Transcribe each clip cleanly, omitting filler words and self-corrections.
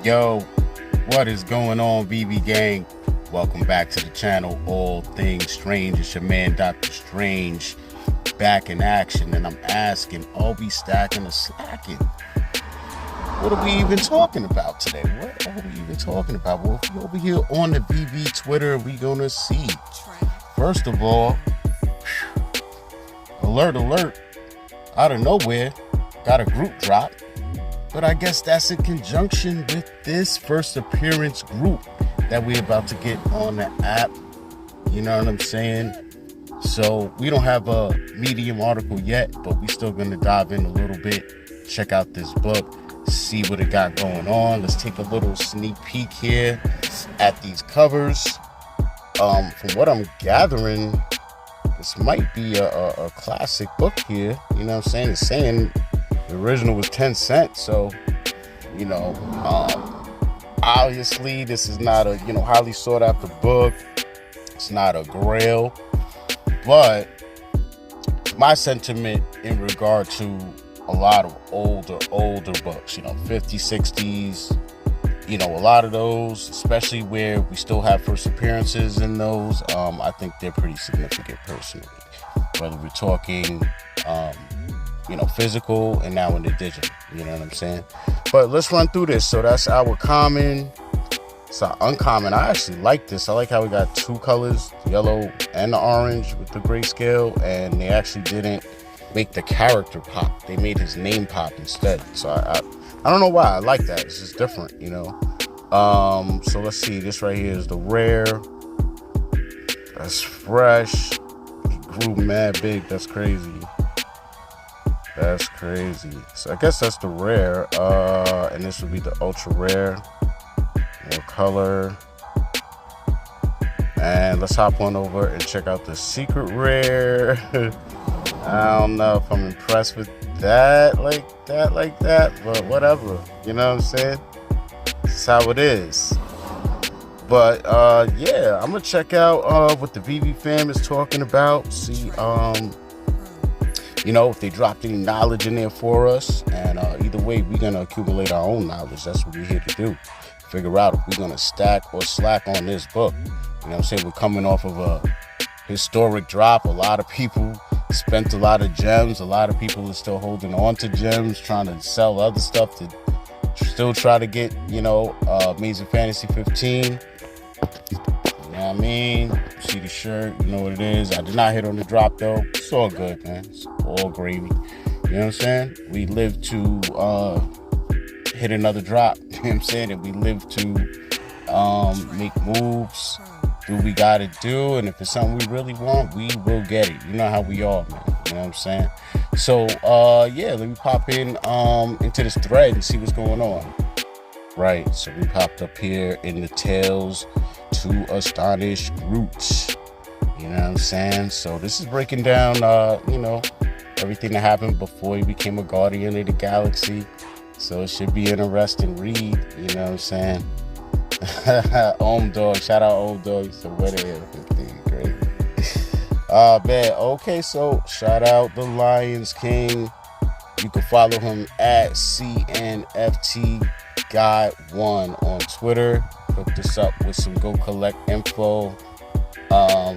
Yo, what is going on, VeVe gang? Welcome back to the channel, All Things Strange. It's your man, Dr. Strange, back in action. And I'm asking, are we stacking or slacking? What are we even talking about today? What are we even talking about? Well, if you're over here on the VeVe Twitter, we gonna see. First of all, alert, out of nowhere, got a GROOT drop. But I guess that's in conjunction with this first appearance group that we're about to get on the app. You know what I'm saying? So we don't have a Medium article yet, but we still gonna dive in a little bit, check out this book, see what it got going on. Let's take a little sneak peek here at these covers. From what I'm gathering, this might be a classic book here. You know what I'm saying? It's saying the original was 10 cents, so, you know, obviously this is not a, highly sought after book. It's not a grail, but my sentiment in regard to a lot of older books, 50s, 60s, a lot of those, especially where we still have first appearances in those, I think they're pretty significant personally, whether we're talking, physical and now in the digital, you know what I'm saying? But let's run through this. So that's our common. It's our uncommon. I actually like this. I like how we got two colors, the yellow and the orange with the grayscale, and they actually didn't make the character pop. They made his name pop instead. So I don't know why. I like that. It's just different, So let's see. This right here is the rare. That's fresh. He grew mad big. That's crazy. That's crazy. So I guess that's the rare. And this would be the ultra rare. More color. And let's hop on over and check out the secret rare. I don't know if I'm impressed with that like that, but whatever. You know what I'm saying? That's how it is. But yeah, I'm gonna check out what the VeVe fam is talking about. See, if they dropped any knowledge in there for us. And either way, we're going to accumulate our own knowledge. That's what we're here to do. Figure out if we're going to stack or slack on this book. You know what I'm saying? We're coming off of a historic drop. A lot of people spent a lot of gems. A lot of people are still holding on to gems, trying to sell other stuff to still try to get, Amazing Fantasy 15. You know what I mean? See the shirt, you know what it is. I did not hit on the drop though. It's all good, man. It's all gravy. You know what I'm saying? We live to hit another drop. You know what I'm saying? And we live to make moves, do what we gotta do, and if it's something we really want, we will get it. You know how we are, man. You know what I'm saying? So yeah, let me pop in into this thread and see what's going on. Right, so we popped up here in the Tales to Astonish GROOT. You know what I'm saying? So this is breaking down, everything that happened before he became a guardian of the galaxy. So it should be an interesting read. You know what I'm saying? Dog, shout out Old Dog. So what is 15? Great. Man. Okay, so shout out the Lions King. You can follow him at CNFT Guy 1 on Twitter. Hook this up with some Go Collect info.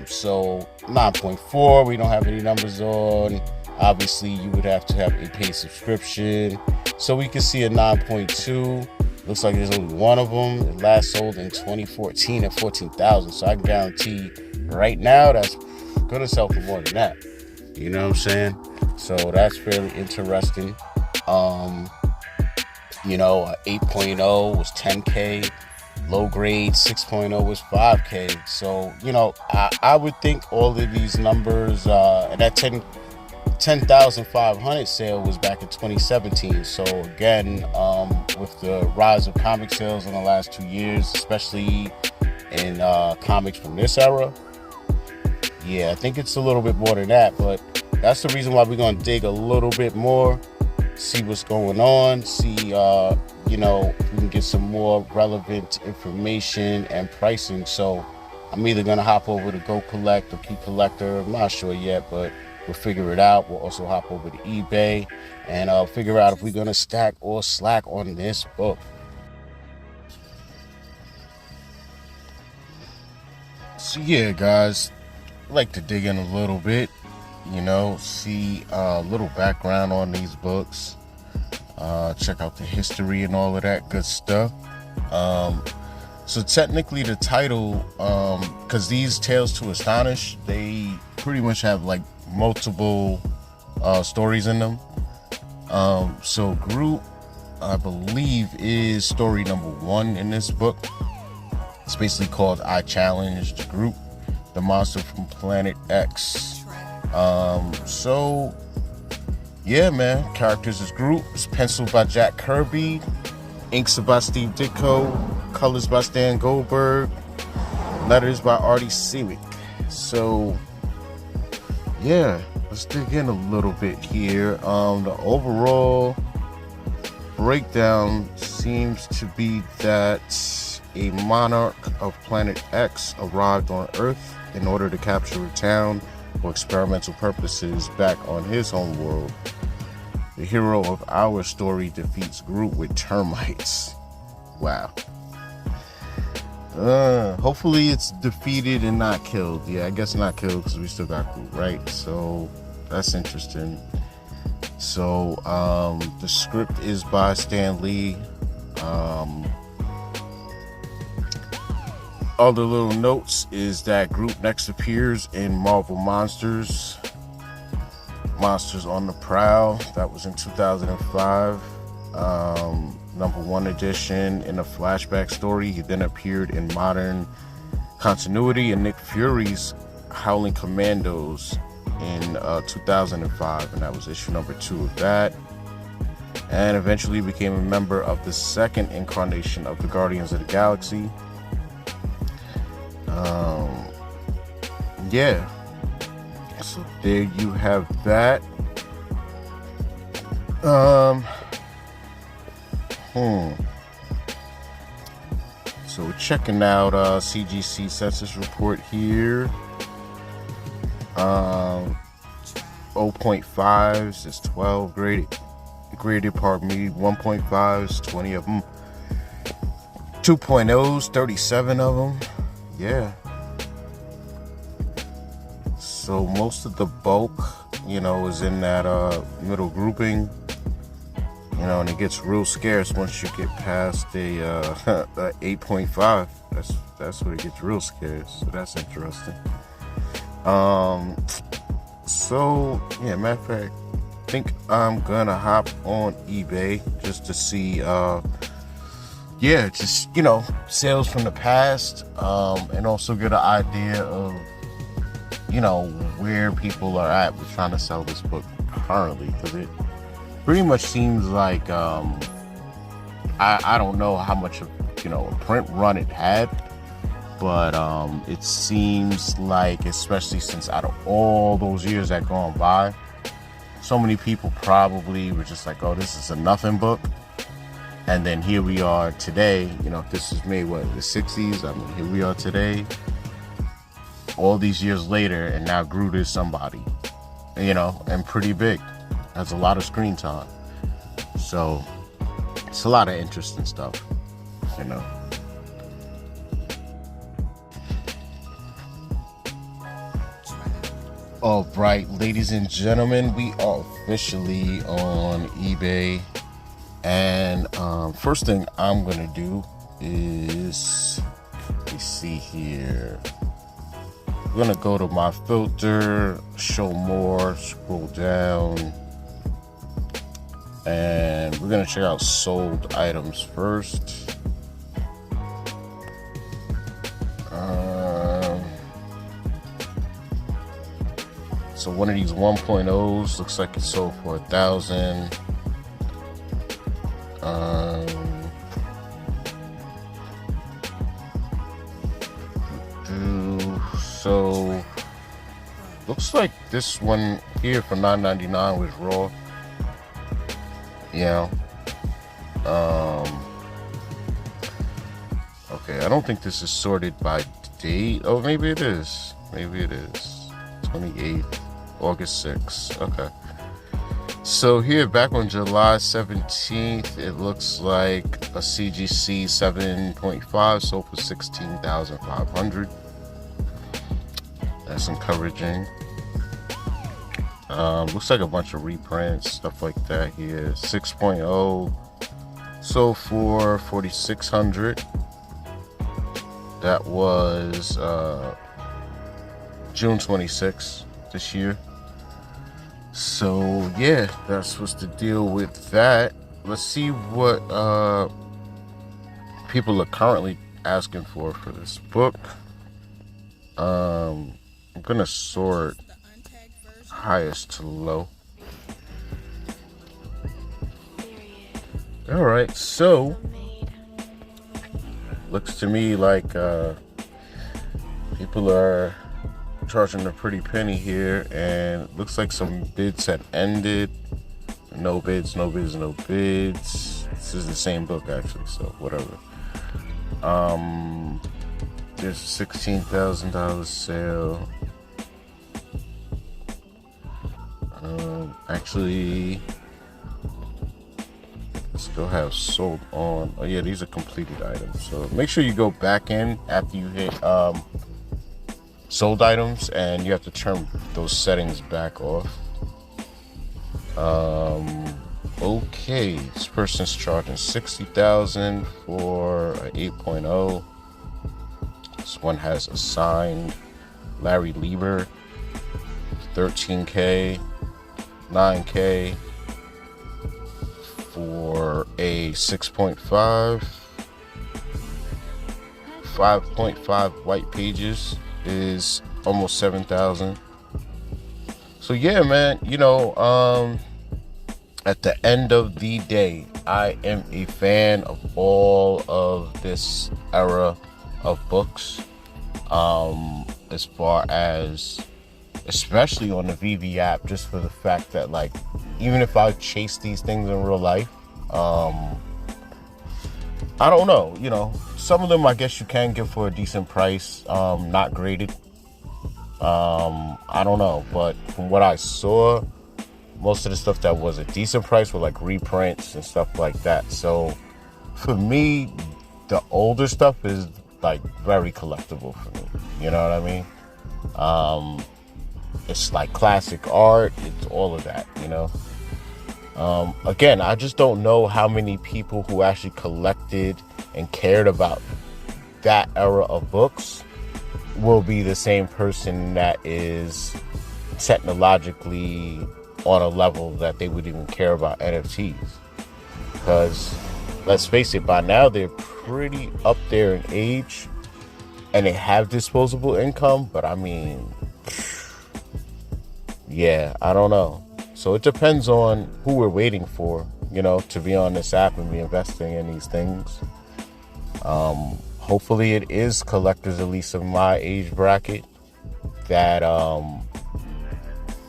So 9.4, we don't have any numbers on. Obviously, you would have to have a paid subscription. So we can see a 9.2. Looks like there's only one of them. It last sold in 2014 at 14,000. So I can guarantee right now that's gonna sell for more than that. You know what I'm saying? So that's fairly interesting. 8.0 was 10K. Low grade 6.0 was 5K. So, I would think all of these numbers, and that 10,500 sale was back in 2017. So again, with the rise of comic sales in the last 2 years, especially in comics from this era, yeah, I think it's a little bit more than that. But that's the reason why we're going to dig a little bit more, see what's going on, see, if we can get some more relevant information and pricing. So I'm either going to hop over to Go Collect or Keep Collector. I'm not sure yet, but we'll figure it out. We'll also hop over to eBay and figure out if we're going to stack or slack on this book. So yeah, guys, I'd like to dig in a little bit, see a little background on these books, check out the history and all of that good stuff. So technically the title, because these Tales to Astonish, they pretty much have like multiple stories in them. So GROOT, I believe, is story number 1 in this book. It's basically called I Challenged GROOT, the monster from Planet X. So yeah, man, characters is GROOT. It's penciled by Jack Kirby, inks by Steve Ditko, colors by Stan Goldberg, letters by Artie Simek. So yeah, let's dig in a little bit here. The overall breakdown seems to be that a monarch of Planet X arrived on Earth in order to capture a town for experimental purposes back on his home world. The hero of our story defeats GROOT with termites. Wow. Hopefully it's defeated and not killed. Yeah, I guess not killed because we still got GROOT, right? So that's interesting. So the script is by Stan Lee. Other little notes is that GROOT next appears in Marvel Monsters on the Prowl. That was in 2005. Number 1 edition in a flashback story. He then appeared in modern continuity in Nick Fury's Howling Commandos in 2005, and that was issue number 2 of that. And eventually became a member of the second incarnation of the Guardians of the Galaxy. Yeah, so there you have that. So we're checking out CGC census report here. 0.5s is 12 graded, pardon me. 1.5s, 20 of them. 2.0s, 37 of them. Yeah. So most of the bulk, is in that middle grouping. And it gets real scarce once you get past a 8.5. That's where it gets real scarce. So that's interesting. So yeah, matter of fact, I think I'm gonna hop on eBay just to see sales from the past, and also get an idea of where people are at with trying to sell this book currently, because it pretty much seems like I don't know how much of a print run it had, but it seems like, especially since out of all those years that gone by, so many people probably were just like, oh, this is a nothing book. And then here we are today, this is made, in the 60s? I mean, here we are today, all these years later, and now GROOT is somebody, and pretty big. Has a lot of screen time. So, it's a lot of interesting stuff, All right, ladies and gentlemen, we are officially on eBay. And first thing I'm gonna do is, let me see here. I'm gonna go to my filter, show more, scroll down, and we're gonna check out sold items first. So one of these 1.0s looks like it sold for 1,000. So looks like this one here for $9.99 was raw. Okay, I don't think this is sorted by date. Oh, maybe it is. 28th, August 6th. Okay. So here, back on July 17th, it looks like a CGC 7.5 sold for $16,500. That's encouraging. Looks like a bunch of reprints, stuff like that here. 6.0 sold for $4,600. That was June 26th this year. So yeah, that's what's the deal with that. Let's see what people are currently asking for this book. I'm gonna sort highest to low. All right, so looks to me like people are charging a pretty penny here, and it looks like some bids had ended. No bids, no bids, no bids. This is the same book actually, so whatever. There's a $16,000 sale. Actually, let's go have sold on. Oh yeah, these are completed items. So make sure you go back in after you hit sold items, and you have to turn those settings back off. Okay, this person's charging $60,000 for an 8.0. This one has a signed Larry Lieber, $13K, $9K for a 6.5, 5.5 white pages is almost $7,000. So yeah, man, you know, at the end of the day, I am a fan of all of this era of books. As far as, especially on the VeVe app, just for the fact that, like, even if I chase these things in real life, I don't know, you know, some of them I guess you can get for a decent price, not graded. I don't know, but from what I saw, most of the stuff that was a decent price were like reprints and stuff like that. So for me, the older stuff is like very collectible for me. You know what I mean? It's like classic art. It's all of that, you know? Again, I just don't know how many people who actually collected and cared about that era of books will be the same person that is technologically on a level that they would even care about NFTs. Because let's face it, by now they're pretty up there in age and they have disposable income, but I mean, yeah, I don't know. So it depends on who we're waiting for, you know, to be on this app and be investing in these things. Hopefully it is collectors, at least of my age bracket, that,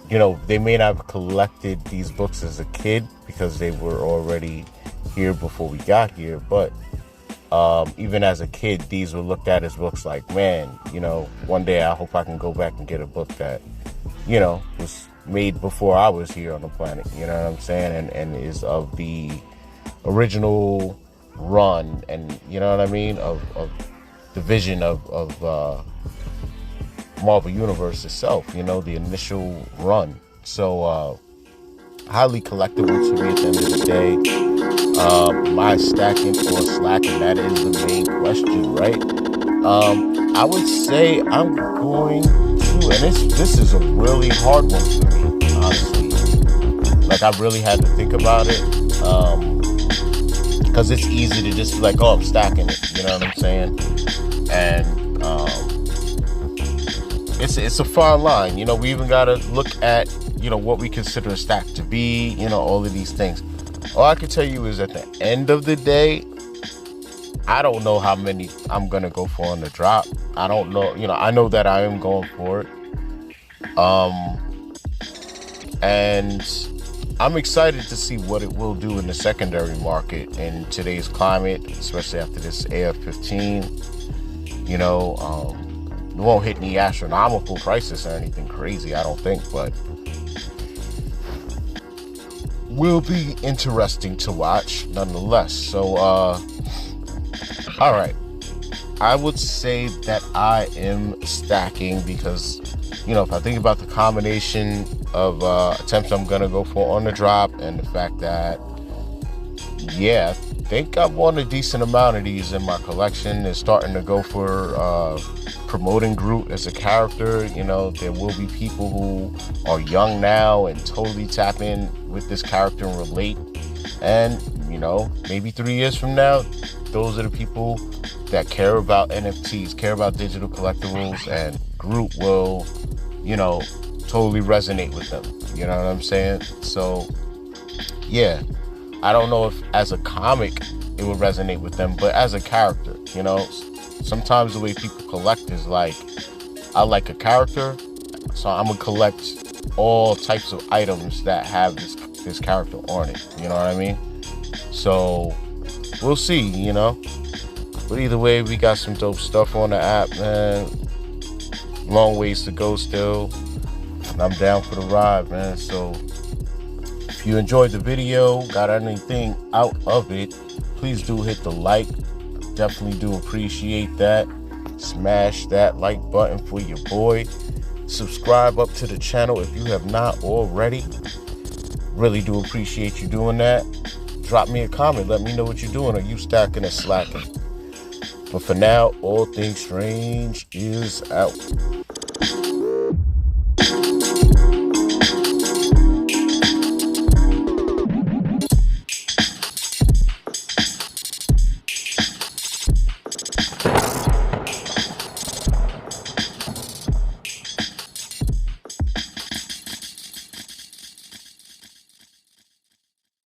you know, they may not have collected these books as a kid because they were already here before we got here. But even as a kid, these were looked at as books like, man, you know, one day I hope I can go back and get a book that, you know, was made before I was here on the planet. You know what I'm saying? And is of the original run, and you know what I mean, of the vision of Marvel Universe itself, you know, the initial run. So highly collectible to me at the end of the day. My stacking or slacking, that is the main question, right? I would say I'm going to, and this is a really hard one for me, honestly. Like, I really had to think about it, because it's easy to just be like, oh, I'm stacking it, you know what I'm saying? And it's a fine line, you know. We even gotta look at, you know, what we consider a stack to be, you know, all of these things. All I can tell you is at the end of the day, I don't know how many I'm gonna go for on the drop. I don't know, you know, I know that I am going for it. And I'm excited to see what it will do in the secondary market in today's climate, especially after this AF-15. You know, it won't hit any astronomical prices or anything crazy, I don't think, but will be interesting to watch nonetheless. So, all right. I would say that I am stacking because, if I think about the combination of attempts I'm gonna go for on the drop, and the fact that, yeah, I think I've won a decent amount of these in my collection. Is starting to go for promoting GROOT as a character. There will be people who are young now and totally tap in with this character and relate. And, maybe 3 years from now, those are the people that care about NFTs, care about digital collectibles, and GROOT will, totally resonate with them. You know what I'm saying? So, yeah, I don't know if as a comic it would resonate with them, but as a character, sometimes the way people collect is like, I like a character, so I'm gonna collect all types of items that have this character on it. You know what I mean? So we'll see, But either way, we got some dope stuff on the app, man. Long ways to go still, and I'm down for the ride, man. So if you enjoyed the video, got anything out of it, please do hit the like. Definitely do appreciate that. Smash that like button for your boy. Subscribe up to the channel if you have not already. Really do appreciate you doing that. Drop me a comment. Let me know what you're doing. Are you stacking or slacking? But for now, all things strange is out.